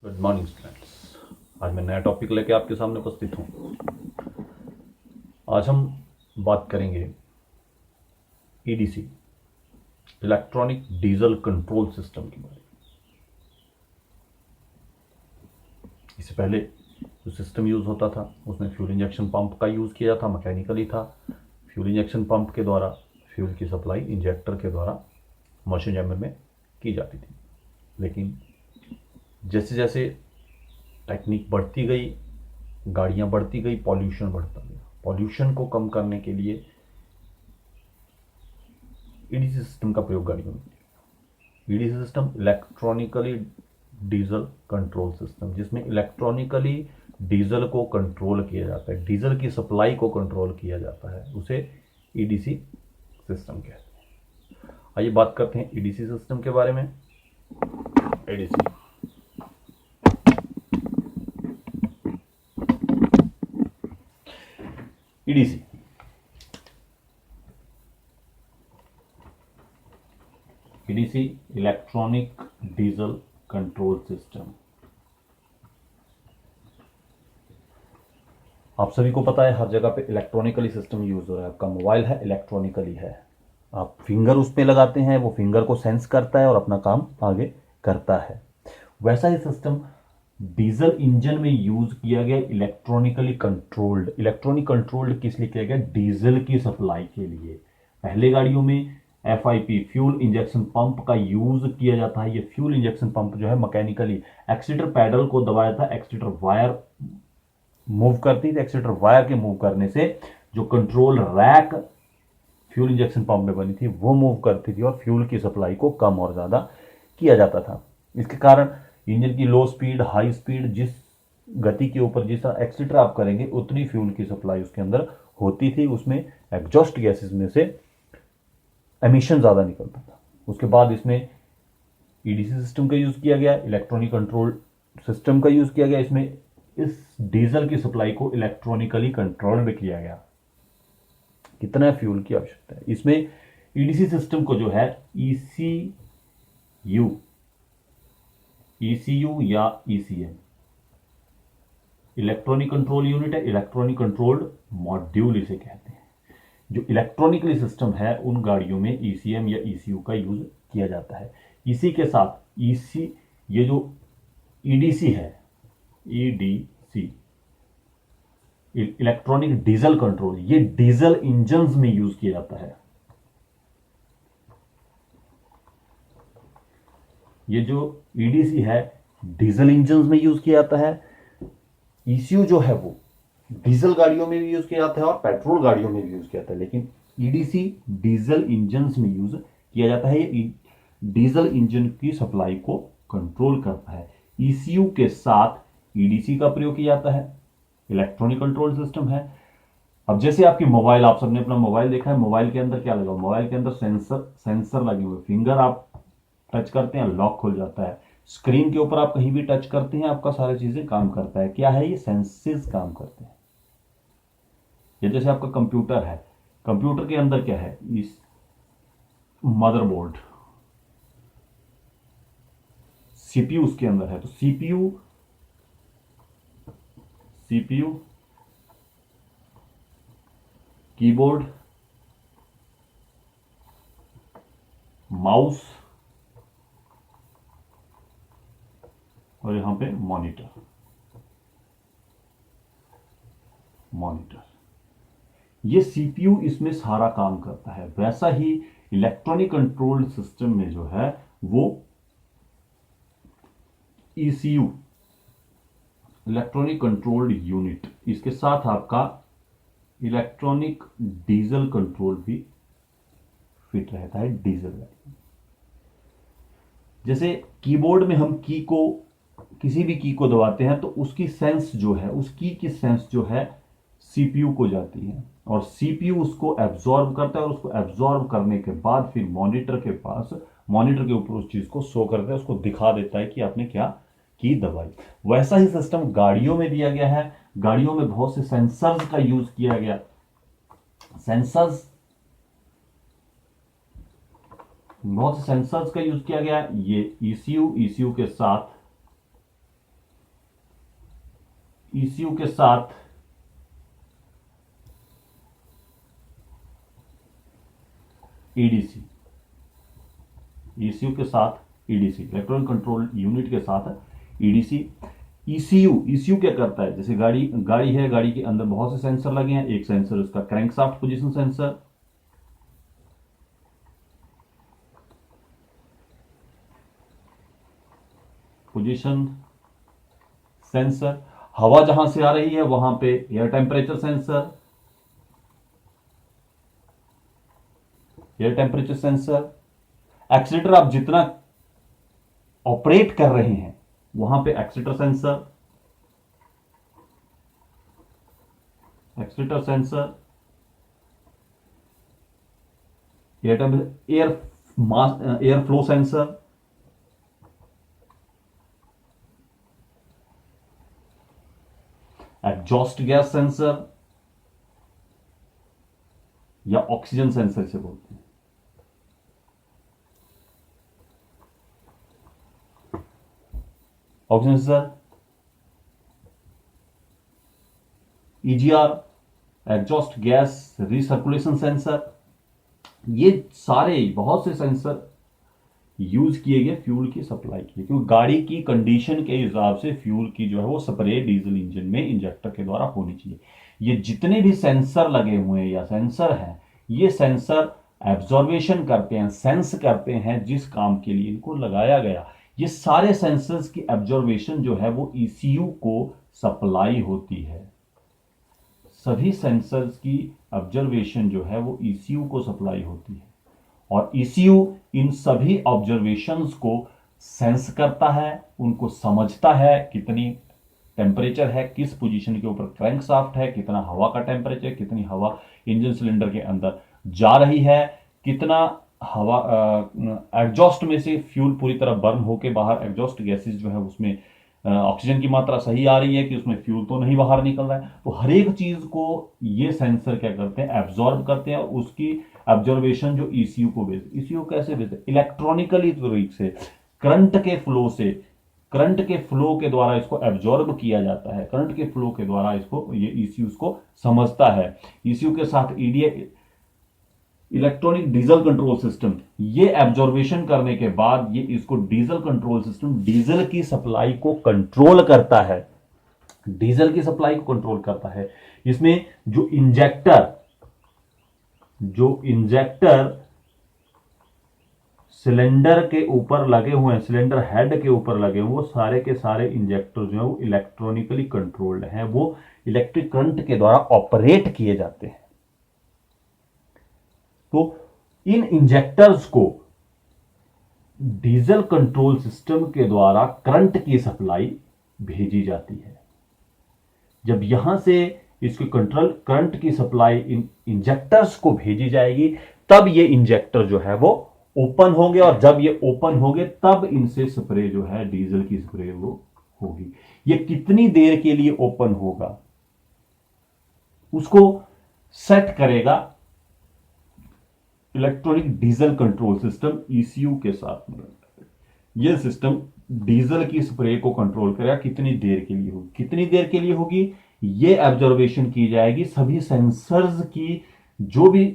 Good morning students. आज मैं नया टॉपिक लेके आपके सामने उपस्थित हूँ। आज हम बात करेंगे EDC, electronic diesel control system के बारे में। इससे पहले जो सिस्टम यूज होता था उसमें फ्यूल इंजेक्शन पंप का यूज किया था, मैकेनिकली था। फ्यूल इंजेक्शन पंप के द्वारा फ्यूल की सप्लाई इंजेक्टर के द्वारा मशीन चैम्बर में की जाती थी। लेकिन जैसे जैसे टेक्निक बढ़ती गई, गाड़ियां बढ़ती गई, पॉल्यूशन बढ़ता गया। पॉल्यूशन को कम करने के लिए ईडीसी सिस्टम का प्रयोग गाड़ियों में किया। EDC system electronically diesel control system, जिसमें इलेक्ट्रॉनिकली डीजल को कंट्रोल किया जाता है, डीजल की सप्लाई को कंट्रोल किया जाता है, उसे ईडीसी सिस्टम कहते हैं। आइए बात करते हैं ईडीसी सिस्टम के बारे में। EDC EDC EDC electronic diesel control system. आप सभी को पता है हर जगह पे इलेक्ट्रॉनिकली सिस्टम यूज हो रहा है। आपका मोबाइल है, इलेक्ट्रॉनिकली है। आप फिंगर उस पर लगाते हैं, वो फिंगर को सेंस करता है और अपना काम आगे करता है। वैसा ही सिस्टम डीजल इंजन में यूज किया गया, इलेक्ट्रॉनिकली कंट्रोल्ड। इलेक्ट्रॉनिक कंट्रोल्ड किस लिए किया गया? डीजल की सप्लाई के लिए। पहले गाड़ियों में एफआईपी, फ्यूल इंजेक्शन पंप का यूज किया जाता है। ये फ्यूल इंजेक्शन पंप जो है मैकेनिकली एक्सीटर पैडल को दबाया था, एक्सीटर वायर मूव करती थी। एक्सीटर वायर के मूव करने से जो control rack fuel injection pump में बनी थी वो मूव करती थी और फ्यूल की सप्लाई को कम और ज़्यादा किया जाता था। इसके कारण इंजन की लो स्पीड, हाई स्पीड, जिस गति के ऊपर जिस एक्सीटर आप करेंगे उतनी फ्यूल की सप्लाई उसके अंदर होती थी। उसमें एग्जॉस्ट गैसेस में से एमिशन ज़्यादा निकलता था। उसके बाद इसमें ईडीसी सिस्टम का यूज़ किया गया, इलेक्ट्रॉनिक कंट्रोल सिस्टम का यूज़ किया गया। इसमें इस डीजल की सप्लाई को इलेक्ट्रॉनिकली कंट्रोल में किया गया। कितना फ्यूल की आवश्यकता है, इसमें ईडीसी सिस्टम को जो है ईसीयू या ईसीएम, इलेक्ट्रॉनिक कंट्रोल यूनिट है, इलेक्ट्रॉनिक कंट्रोल्ड मॉड्यूल इसे कहते हैं। जो इलेक्ट्रॉनिकली सिस्टम है उन गाड़ियों में ईसीएम या ईसीयू का यूज किया जाता है। इसी के साथ ईसी, ये जो ईडीसी है, ईडीसी इलेक्ट्रॉनिक डीजल कंट्रोल, ये डीजल इंजन्स में यूज किया जाता है। ये जो ईडीसी है डीजल इंजन्स में यूज किया जाता है। ईसीयू जो है वो डीजल गाड़ियों में भी यूज किया जाता है और पेट्रोल गाड़ियों में भी यूज किया जाता है। लेकिन ईडीसी डीजल इंजन्स में यूज किया जाता है। ये डीजल इंजन की सप्लाई को कंट्रोल करता है। ईसीयू के साथ ईडीसी का प्रयोग किया जाता है, इलेक्ट्रॉनिक कंट्रोल सिस्टम है। अब जैसे आपकी मोबाइल, आप सबने अपना मोबाइल देखा है, मोबाइल के अंदर क्या लगा? मोबाइल के अंदर सेंसर लगे हुए। फिंगर आप टच करते हैं, लॉक खुल जाता है। स्क्रीन के ऊपर आप कहीं भी टच करते हैं, आपका सारी चीजें काम करता है। क्या है? ये सेंसेस काम करते हैं। ये जैसे आपका कंप्यूटर है, कंप्यूटर के अंदर क्या है? इस मदरबोर्ड, सीपीयू उसके अंदर है। तो सीपीयू सीपीयू कीबोर्ड, माउस और यहां पे मॉनिटर। ये सीपीयू इसमें सारा काम करता है। वैसा ही इलेक्ट्रॉनिक कंट्रोल सिस्टम में जो है वो ईसीयू, इलेक्ट्रॉनिक कंट्रोल्ड यूनिट, इसके साथ आपका इलेक्ट्रॉनिक डीजल कंट्रोल भी फिट रहता है डीजल गाड़ी। जैसे कीबोर्ड में हम की को, किसी भी की को दबाते हैं तो उसकी सेंस जो है, उस की सेंस जो है सीपीयू को जाती है और सीपीयू उसको एब्जॉर्ब करता है और उसको एब्जॉर्ब करने के बाद फिर मॉनिटर के पास, मॉनिटर के ऊपर उस चीज को शो करता है, उसको दिखा देता है कि आपने क्या की दबाई। वैसा ही सिस्टम गाड़ियों में दिया गया है। गाड़ियों में बहुत से सेंसर्स का यूज किया गया। बहुत से सेंसर्स का यूज किया गया। ये ईसीयू के साथ ईसीयू के साथ ईडीसी, ईसीयू के साथ ईडीसी, इलेक्ट्रॉनिक कंट्रोल यूनिट के साथ ईडीसी। ईसीयू क्या करता है, जैसे गाड़ी है, गाड़ी के अंदर बहुत से सेंसर लगे हैं। एक सेंसर उसका crankshaft position sensor, position sensor. हवा जहां से आ रही है वहां पे air temperature sensor, air temperature sensor. Accelerator आप जितना ऑपरेट कर रहे हैं वहां पे accelerator sensor, accelerator sensor. Air temperature, air flow sensor, exhaust gas sensor या ऑक्सीजन सेंसर से बोलते हैं। Oxygen sensor, EGR, exhaust gas recirculation sensor. ये सारे बहुत से सेंसर यूज किए गए फ्यूल की सप्लाई के लिए, क्योंकि गाड़ी की कंडीशन के हिसाब से फ्यूल की जो है वो स्प्रे डीजल इंजन में इंजेक्टर के द्वारा होनी चाहिए। ये जितने भी सेंसर लगे हुए हैं या सेंसर हैं, ये सेंसर एब्जॉर्वेशन करते हैं, सेंस करते हैं जिस काम के लिए इनको लगाया गया। ये सारे सेंसर्स की एब्जॉर्वेशन जो है वो ईसीयू को सप्लाई होती है। सभी सेंसर्स की ऑब्जर्वेशन जो है वो ईसीयू को सप्लाई होती है, और ईसीयू इन सभी ऑब्जर्वेशंस को सेंस करता है, उनको समझता है कितनी टेम्परेचर है, किस पोजीशन के ऊपर क्रैंकशाफ्ट है, कितना हवा का टेम्परेचर, कितनी हवा इंजन सिलेंडर के अंदर जा रही है, कितना हवा एग्जॉस्ट में से फ्यूल पूरी तरह बर्न होके बाहर एग्जॉस्ट गैसेस जो है उसमें ऑक्सीजन की मात्रा सही आ रही है कि उसमें फ्यूल तो नहीं बाहर निकल रहा है। तो हर एक चीज को ये सेंसर क्या करते हैं, एब्जॉर्ब करते हैं, और उसकी ऑब्जर्वेशन जो ईसीयू को भेजते। ईसीयू कैसे भेजते, इलेक्ट्रॉनिकली तरीके से, करंट के फ्लो से, करंट के फ्लो के द्वारा इसको एब्जॉर्ब किया जाता है। करंट के फ्लो के द्वारा इसको ये ईसीयू को समझता है। ईसीयू के साथ EDA, electronic diesel control system, ये एब्जॉर्वेशन करने के बाद ये इसको डीजल कंट्रोल सिस्टम डीजल की सप्लाई को कंट्रोल करता है, डीजल की सप्लाई को कंट्रोल करता है। इसमें जो इंजेक्टर सिलेंडर के ऊपर लगे हुए हैं, सिलेंडर हेड के ऊपर लगे हुए, वो सारे के सारे इंजेक्टर जो है वो इलेक्ट्रॉनिकली कंट्रोल्ड हैं, वो इलेक्ट्रिक करंट के द्वारा ऑपरेट किए जाते हैं। तो इन इंजेक्टर्स को डीजल कंट्रोल सिस्टम के द्वारा करंट की सप्लाई भेजी जाती है। जब यहां से इसके कंट्रोल करंट की सप्लाई इन इंजेक्टर्स को भेजी जाएगी, तब ये इंजेक्टर जो है वो ओपन होंगे, और जब ये ओपन होंगे तब इनसे स्प्रे जो है डीजल की स्प्रे वो होगी। ये कितनी देर के लिए ओपन होगा उसको सेट करेगा electronic diesel control system ECU के साथ में। यह सिस्टम डीजल की स्प्रे को कंट्रोल करेगा कितनी देर के लिए होगी, कितनी देर के लिए होगी यह ऑब्जर्वेशन की जाएगी सभी सेंसर्स की। जो भी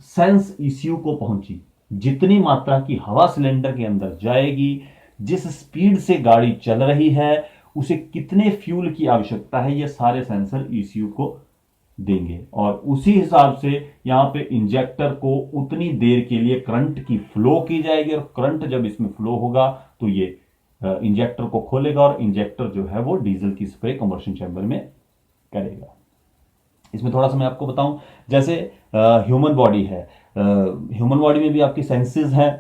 सेंस ईसीयू को पहुंची, जितनी मात्रा की हवा सिलेंडर के अंदर जाएगी, जिस स्पीड से गाड़ी चल रही है, उसे कितने फ्यूल की आवश्यकता है, ये सारे सेंसर ईसीयू को देंगे, और उसी हिसाब से यहां पे इंजेक्टर को उतनी देर के लिए करंट की फ्लो की जाएगी, और करंट जब इसमें फ्लो होगा तो ये इंजेक्टर को खोलेगा, और इंजेक्टर जो है वो डीजल की स्प्रे कंबशन चैम्बर में करेगा। इसमें थोड़ा सा मैं आपको बताऊं, जैसे ह्यूमन बॉडी है, ह्यूमन बॉडी में भी आपकी सेंसेस हैं,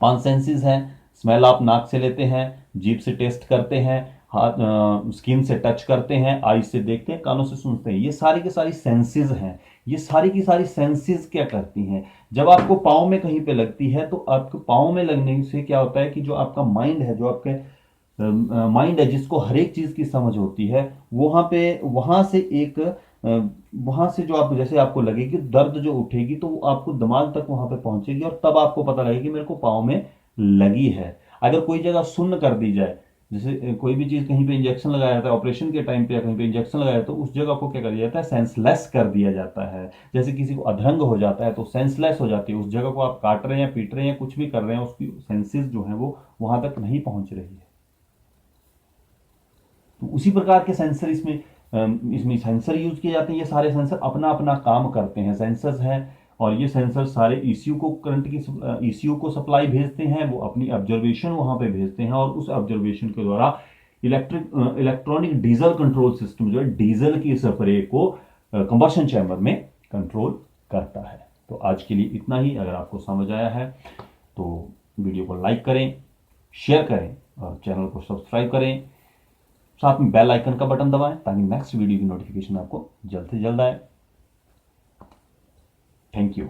5 सेंसेस हैं। स्मेल आप नाक से लेते हैं, जीभ से टेस्ट करते हैं, हाथ स्किन से टच करते हैं, आईज से देखते हैं, कानों से सुनते हैं। ये सारी की सारी सेंसेस हैं। ये सारी की सारी सेंसेस क्या करती हैं, जब आपको पाँव में कहीं पे लगती है तो आपके पाँव में लगने से क्या होता है कि जो आपका माइंड है, जो आपके माइंड है जिसको हर एक चीज की समझ होती है, वहां से जो आप, जैसे आपको लगेगी दर्द जो उठेगी तो आपको दिमाग तक वहां पे पहुंचेगी, और तब आपको पता लगेगा कि मेरे को पाँव में लगी है। अगर कोई जगह सुन्न कर दी जाए, जैसे कोई भी चीज़ कहीं पे इंजेक्शन लगाया जाता है ऑपरेशन के टाइम पे या कहीं पे इंजेक्शन लगाया जाता है तो उस जगह को क्या कर दिया जाता है, सेंसलेस कर दिया जाता है। जैसे किसी को अधरंग हो जाता है तो सेंसलेस हो जाती है, उस जगह को आप काट रहे हैं, पीट रहे हैं, कुछ भी कर रहे हैं, उसकी सेंसेस जो है वो वहां तक नहीं पहुंच रही है। तो उसी प्रकार के सेंसर इसमें सेंसर यूज किए जाते हैं। ये सारे सेंसर अपना अपना काम करते हैं, सेंसर्स हैं, और ये सेंसर सारे ईसीयू को करंट की ईसीयू को सप्लाई भेजते हैं, वो अपनी ऑब्जर्वेशन वहां पे भेजते हैं, और उस ऑब्जर्वेशन के द्वारा इलेक्ट्रॉनिक डीजल कंट्रोल सिस्टम जो है डीजल की स्प्रे को कंबशन चैम्बर में कंट्रोल करता है। तो आज के लिए इतना ही। अगर आपको समझ आया है तो वीडियो को लाइक करें, शेयर करें और चैनल को सब्सक्राइब करें। साथ में बेल आइकन का बटन दबाएं ताकि नेक्स्ट वीडियो की नोटिफिकेशन आपको जल्द से जल्द आए। Thank you.